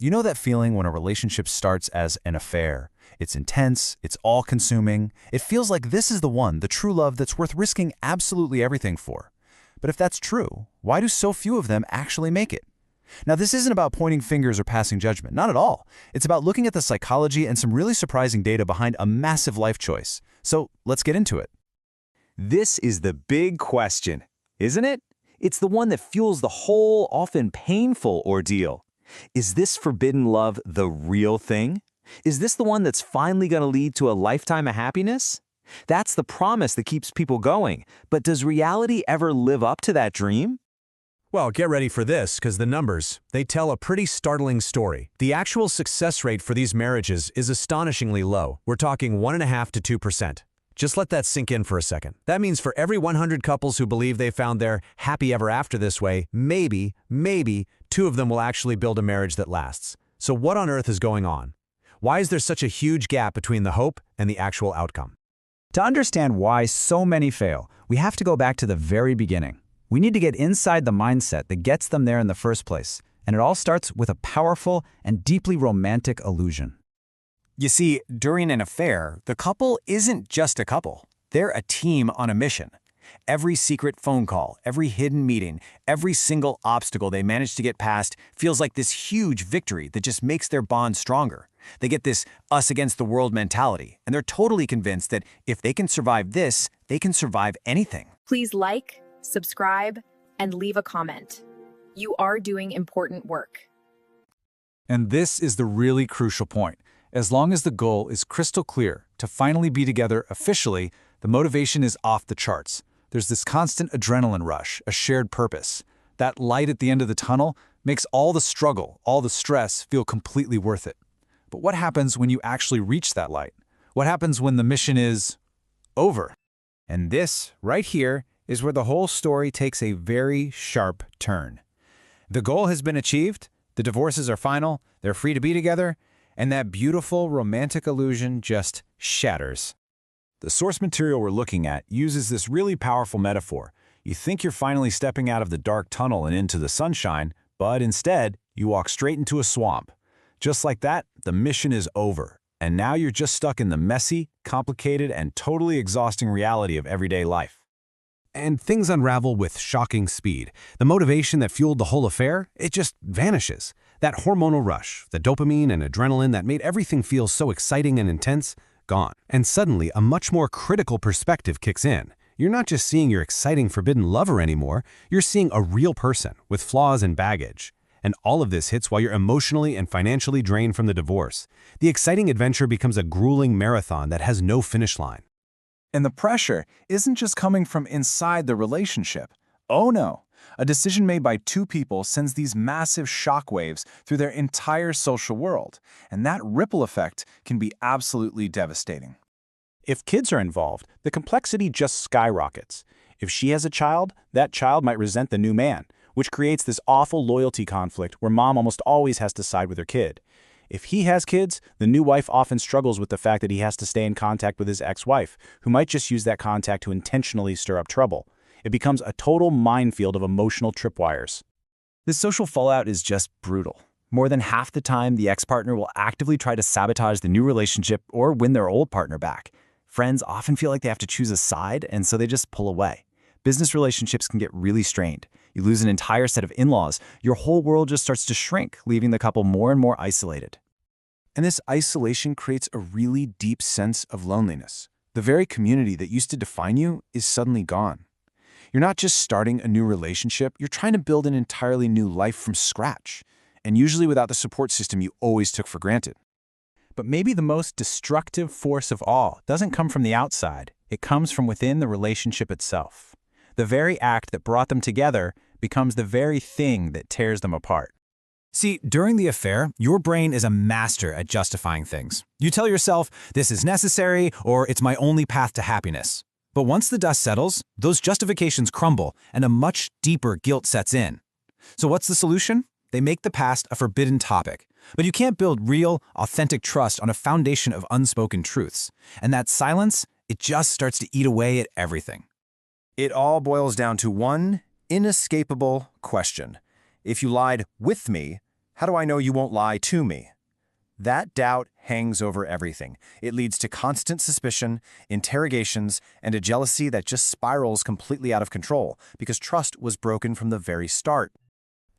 You know that feeling when a relationship starts as an affair? It's intense, it's all-consuming. It feels like this is the one, the true love that's worth risking absolutely everything for. But if that's true, why do so few of them actually make it? Now, this isn't about pointing fingers or passing judgment, not at all. It's about looking at the psychology and some really surprising data behind a massive life choice. So let's get into it. This is the big question, isn't it? It's the one that fuels the whole, often painful ordeal. Is this forbidden love the real thing? Is this the one that's finally going to lead to a lifetime of happiness? That's the promise that keeps people going. But does reality ever live up to that dream? Well, get ready for this, because the numbers, they tell a pretty startling story. The actual success rate for these marriages is astonishingly low. We're talking 1.5 to 2%. Just let that sink in for a second. That means for every 100 couples who believe they found their happy ever after this way, maybe 2 of them will actually build a marriage that lasts. So what on earth is going on? Why is there such a huge gap between the hope and the actual outcome? To understand why so many fail, we have to go back to the very beginning. We need to get inside the mindset that gets them there in the first place, and it all starts with a powerful and deeply romantic illusion. You see, during an affair, the couple isn't just a couple. They're a team on a mission. Every secret phone call, every hidden meeting, every single obstacle they manage to get past feels like this huge victory that just makes their bond stronger. They get this us against the world mentality, and they're totally convinced that if they can survive this, they can survive anything. Please like, subscribe, and leave a comment. You are doing important work. And this is the really crucial point. As long as the goal is crystal clear, to finally be together officially, the motivation is off the charts. There's this constant adrenaline rush, a shared purpose. That light at the end of the tunnel makes all the struggle, all the stress feel completely worth it. But what happens when you actually reach that light? What happens when the mission is over? And this, right here, is where the whole story takes a very sharp turn. The goal has been achieved, the divorces are final, they're free to be together, and that beautiful romantic illusion just shatters. The source material we're looking at uses this really powerful metaphor. You think you're finally stepping out of the dark tunnel and into the sunshine, but instead, you walk straight into a swamp. Just like that, the mission is over, and now you're just stuck in the messy, complicated, and totally exhausting reality of everyday life. And things unravel with shocking speed. The motivation that fueled the whole affair, it just vanishes. That hormonal rush, the dopamine and adrenaline that made everything feel so exciting and intense, gone. And suddenly, a much more critical perspective kicks in. You're not just seeing your exciting forbidden lover anymore, you're seeing a real person with flaws and baggage. And all of this hits while you're emotionally and financially drained from the divorce. The exciting adventure becomes a grueling marathon that has no finish line. And the pressure isn't just coming from inside the relationship. Oh no, a decision made by 2 people sends these massive shockwaves through their entire social world, and that ripple effect can be absolutely devastating. If kids are involved, the complexity just skyrockets. If she has a child, that child might resent the new man, which creates this awful loyalty conflict where mom almost always has to side with her kid. If he has kids, the new wife often struggles with the fact that he has to stay in contact with his ex-wife, who might just use that contact to intentionally stir up trouble. It becomes a total minefield of emotional tripwires. The social fallout is just brutal. More than half the time, the ex-partner will actively try to sabotage the new relationship or win their old partner back. Friends often feel like they have to choose a side, and so they just pull away. Business relationships can get really strained. You lose an entire set of in-laws. Your whole world just starts to shrink, leaving the couple more and more isolated. And this isolation creates a really deep sense of loneliness. The very community that used to define you is suddenly gone. You're not just starting a new relationship, you're trying to build an entirely new life from scratch, and usually without the support system you always took for granted. But maybe the most destructive force of all doesn't come from the outside. It comes from within the relationship itself. The very act that brought them together becomes the very thing that tears them apart. See, during the affair, your brain is a master at justifying things. You tell yourself, this is necessary, or it's my only path to happiness. But once the dust settles, those justifications crumble, and a much deeper guilt sets in. So what's the solution? They make the past a forbidden topic. But you can't build real, authentic trust on a foundation of unspoken truths. And that silence, it just starts to eat away at everything. It all boils down to one inescapable question. If you lied with me, How do I know you won't lie to me? That doubt hangs over everything. It leads to constant suspicion, interrogations, and a jealousy that just spirals completely out of control because trust was broken from the very start.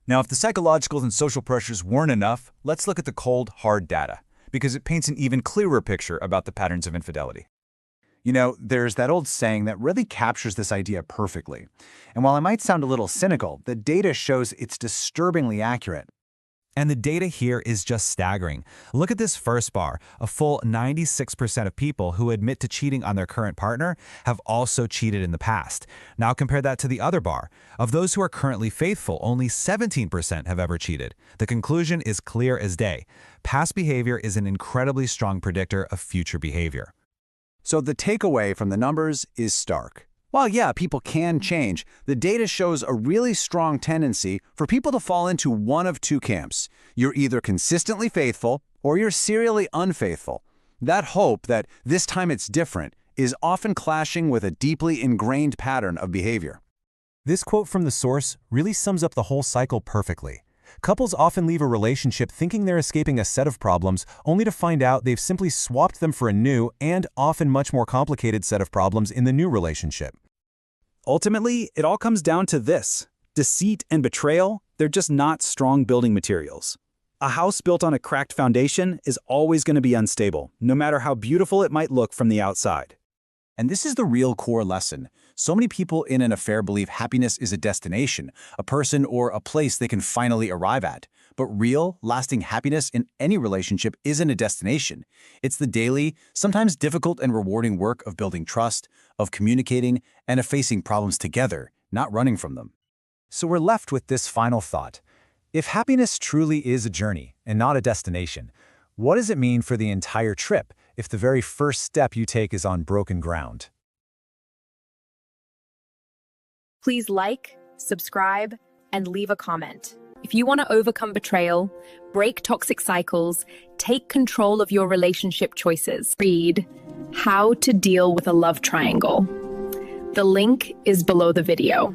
Now, if the psychological and social pressures weren't enough, let's look at the cold, hard data, because it paints an even clearer picture about the patterns of infidelity. You know, there's that old saying that really captures this idea perfectly. And while I might sound a little cynical, the data shows it's disturbingly accurate. And the data here is just staggering. Look at this first bar. A full 96% of people who admit to cheating on their current partner have also cheated in the past. Now compare that to the other bar. Of those who are currently faithful, only 17% have ever cheated. The conclusion is clear as day. Past behavior is an incredibly strong predictor of future behavior. So the takeaway from the numbers is stark. While yeah, people can change, the data shows a really strong tendency for people to fall into one of two camps. You're either consistently faithful or you're serially unfaithful. That hope that this time it's different is often clashing with a deeply ingrained pattern of behavior. This quote from the source really sums up the whole cycle perfectly. Couples often leave a relationship thinking they're escaping a set of problems, only to find out they've simply swapped them for a new and often much more complicated set of problems in the new relationship. Ultimately, it all comes down to this. Deceit and betrayal, they're just not strong building materials. A house built on a cracked foundation is always going to be unstable, no matter how beautiful it might look from the outside. And this is the real core lesson. So many people in an affair believe happiness is a destination, a person or a place they can finally arrive at. But real, lasting happiness in any relationship isn't a destination. It's the daily, sometimes difficult and rewarding work of building trust, of communicating, and of facing problems together, not running from them. So we're left with this final thought. If happiness truly is a journey and not a destination, what does it mean for the entire trip if the very first step you take is on broken ground? Please like, subscribe, and leave a comment. If you want to overcome betrayal, break toxic cycles, take control of your relationship choices, read How to Deal with a Love Triangle. The link is below the video.